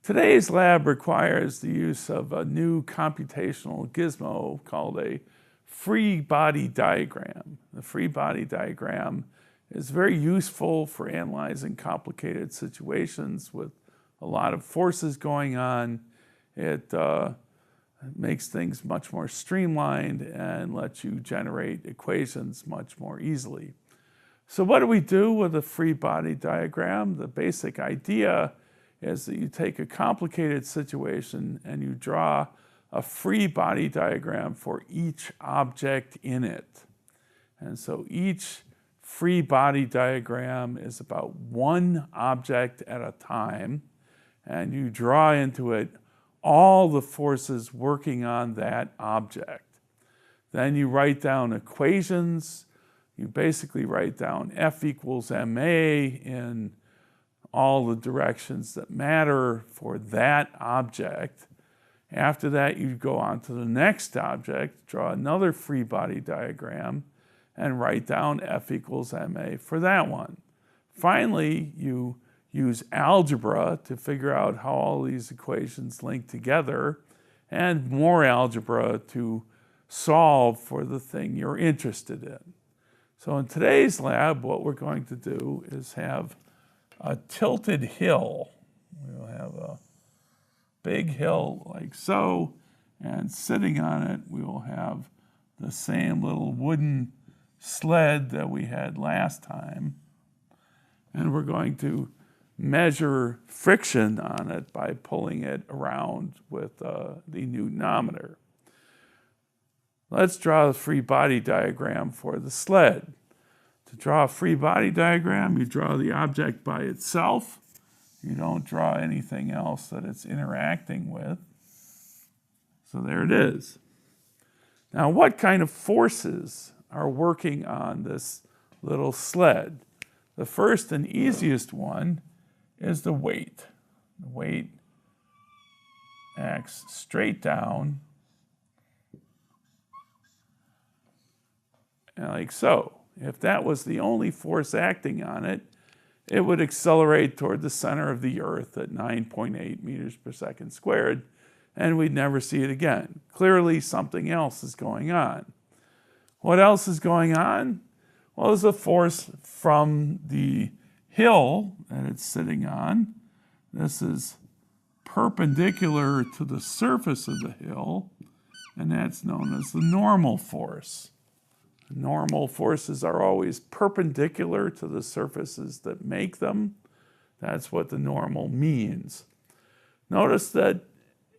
Today's lab requires the use of a new computational gizmo called a free body diagram. The free body diagram is very useful for analyzing complicated situations with a lot of forces going on. It makes things much more streamlined and lets you generate equations much more easily. So what do we do with a free body diagram? The basic idea is that you take a complicated situation and you draw a free body diagram for each object in it. And so each free body diagram is about one object at a time, and you draw into it all the forces working on that object. Then you write down equations. You basically write down F equals ma in all the directions that matter for that object. After that, you go on to the next object, draw another free body diagram, and write down F equals ma for that one. Finally, you use algebra to figure out how all these equations link together, and more algebra to solve for the thing you're interested in. So in today's lab, what we're going to do is have a tilted hill. We'll have a big hill like so, and sitting on it, we will have the same little wooden sled that we had last time. And we're going to measure friction on it by pulling it around with the Newtonometer. Let's draw the free body diagram for the sled. To draw a free body diagram, you draw the object by itself. You don't draw anything else that it's interacting with. So there it is. Now, what kind of forces are working on this little sled? The first and easiest one is the weight. The weight acts straight down, like so. If that was the only force acting on it, it would accelerate toward the center of the Earth at 9.8 meters per second squared, and we'd never see it again. Clearly, something else is going on. What else is going on? Well, there's a force from the hill that it's sitting on. This is perpendicular to the surface of the hill, and that's known as the normal force. Normal forces are always perpendicular to the surfaces that make them. That's what the normal means. Notice that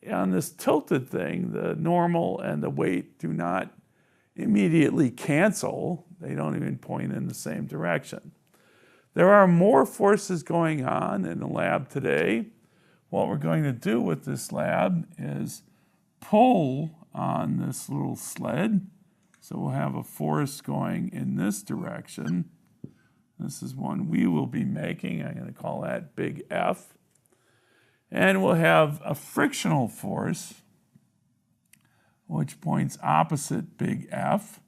on this tilted thing, the normal and the weight do not immediately cancel. They don't even point in the same direction. There are more forces going on in the lab today. What we're going to do with this lab is pull on this little sled. So we'll have a force going in this direction. This is one we will be making. I'm going to call that big F. And we'll have a frictional force, which points opposite big F.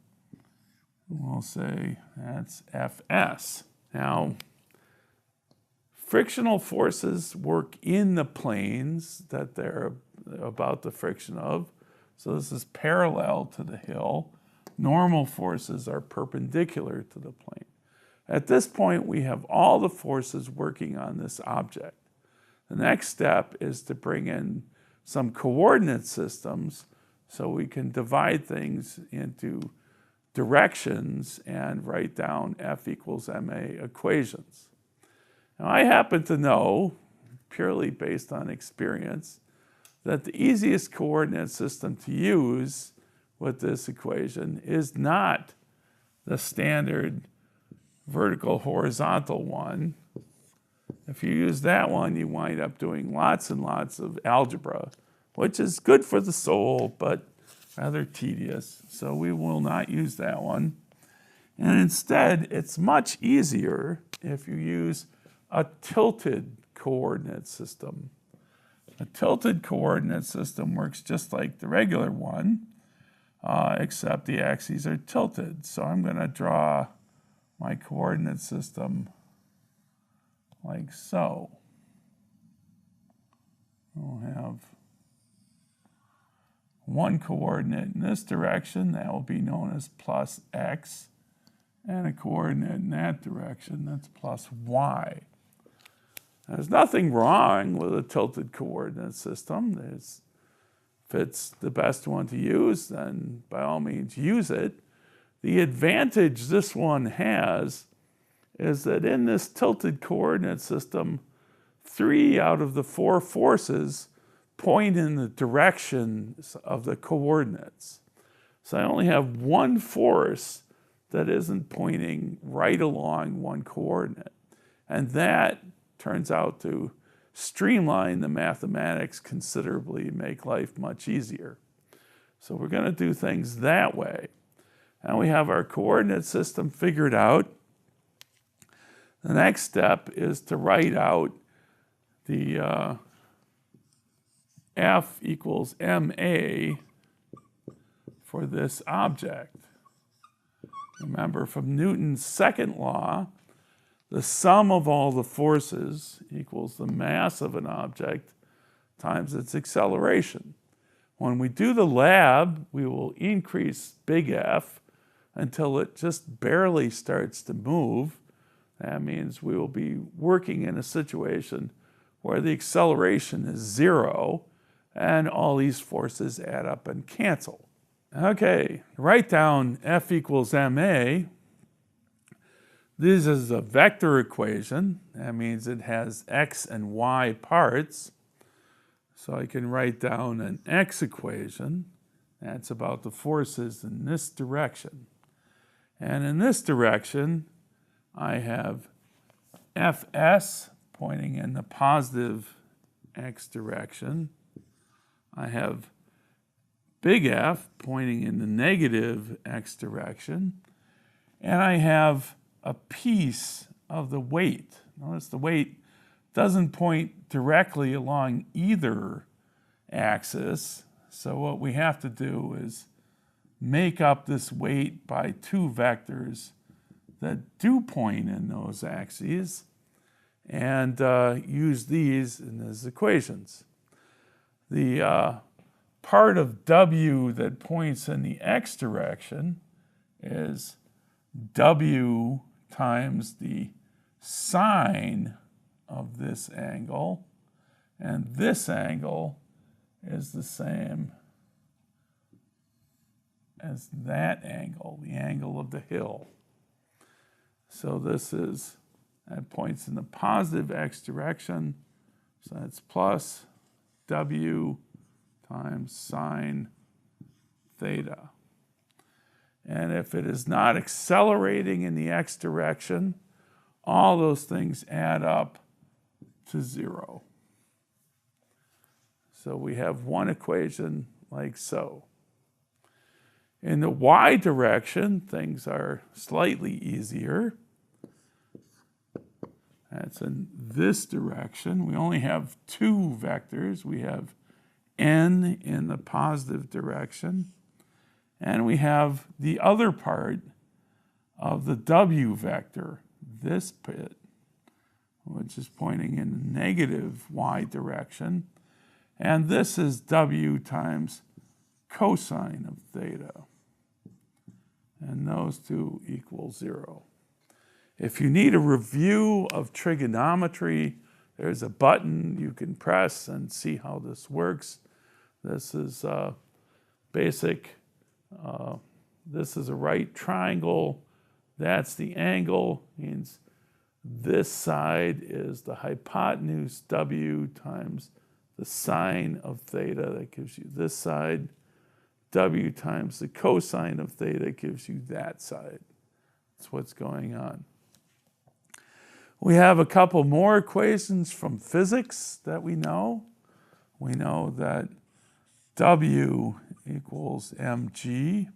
We'll say that's Fs. Now, frictional forces work in the planes that they're about the friction of. So this is parallel to the hill. Normal forces are perpendicular to the plane. At this point, we have all the forces working on this object. The next step is to bring in some coordinate systems so we can divide things into directions and write down F equals ma equations. Now, I happen to know, purely based on experience, that the easiest coordinate system to use with this equation is not the standard vertical horizontal one. If you use that one, you wind up doing lots and lots of algebra, which is good for the soul, but rather tedious. So we will not use that one. And instead, it's much easier if you use a tilted coordinate system. A tilted coordinate system works just like the regular one, except the axes are tilted. So I'm going to draw my coordinate system like so. one coordinate in this direction, that will be known as plus x, and a coordinate in that direction, that's plus y. There's nothing wrong with a tilted coordinate system. If it's the best one to use, then by all means use it. The advantage this one has is that in this tilted coordinate system, 3 out of the 4 forces point in the directions of the coordinates. So I only have one force that isn't pointing right along one coordinate. And that turns out to streamline the mathematics considerably, make life much easier. So we're going to do things that way. And we have our coordinate system figured out. The next step is to write out the F equals ma for this object. Remember, from Newton's second law, the sum of all the forces equals the mass of an object times its acceleration. When we do the lab, we will increase big F until it just barely starts to move. That means we will be working in a situation where the acceleration is 0 and all these forces add up and cancel. Okay, write down F equals ma. This is a vector equation. That means it has x and y parts. So I can write down an x equation. That's about the forces in this direction. And in this direction, I have Fs pointing in the positive x direction. I have big F pointing in the negative x direction. And I have a piece of the weight. Notice the weight doesn't point directly along either axis. So what we have to do is make up this weight by 2 vectors that do point in those axes and use these in these equations. The part of W that points in the x direction is W times the sine of this angle, and this angle is the same as that angle, the angle of the hill. So this is, that points in the positive x direction, so that's plus W times sine theta. And if it is not accelerating in the x direction, all those things add up to 0. So we have one equation like so. In the y direction, things are slightly easier. That's in this direction. We only have 2 vectors. We have n in the positive direction, and we have the other part of the w vector, this bit, which is pointing in the negative y direction, and this is w times cosine of theta, and those two equal 0. If you need a review of trigonometry, there's a button you can press and see how this works. This is basic. This is a right triangle. That's the angle. Means this side is the hypotenuse w times the sine of theta. That gives you this side. W times the cosine of theta gives you that side. That's what's going on. We have a couple more equations from physics that we know. We know that W equals mg.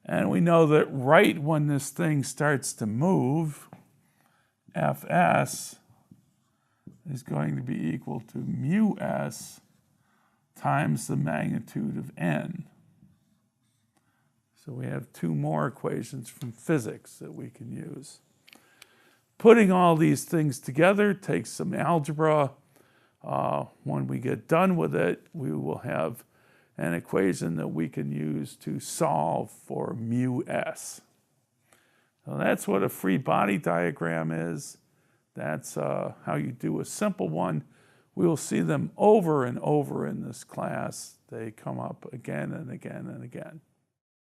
And we know that right when this thing starts to move, Fs is going to be equal to mu s times the magnitude of n. So we have 2 more equations from physics that we can use. Putting all these things together takes some algebra. When we get done with it, we will have an equation that we can use to solve for mu s. So that's what a free body diagram is. That's how you do a simple one. We will see them over and over in this class. They come up again and again and again.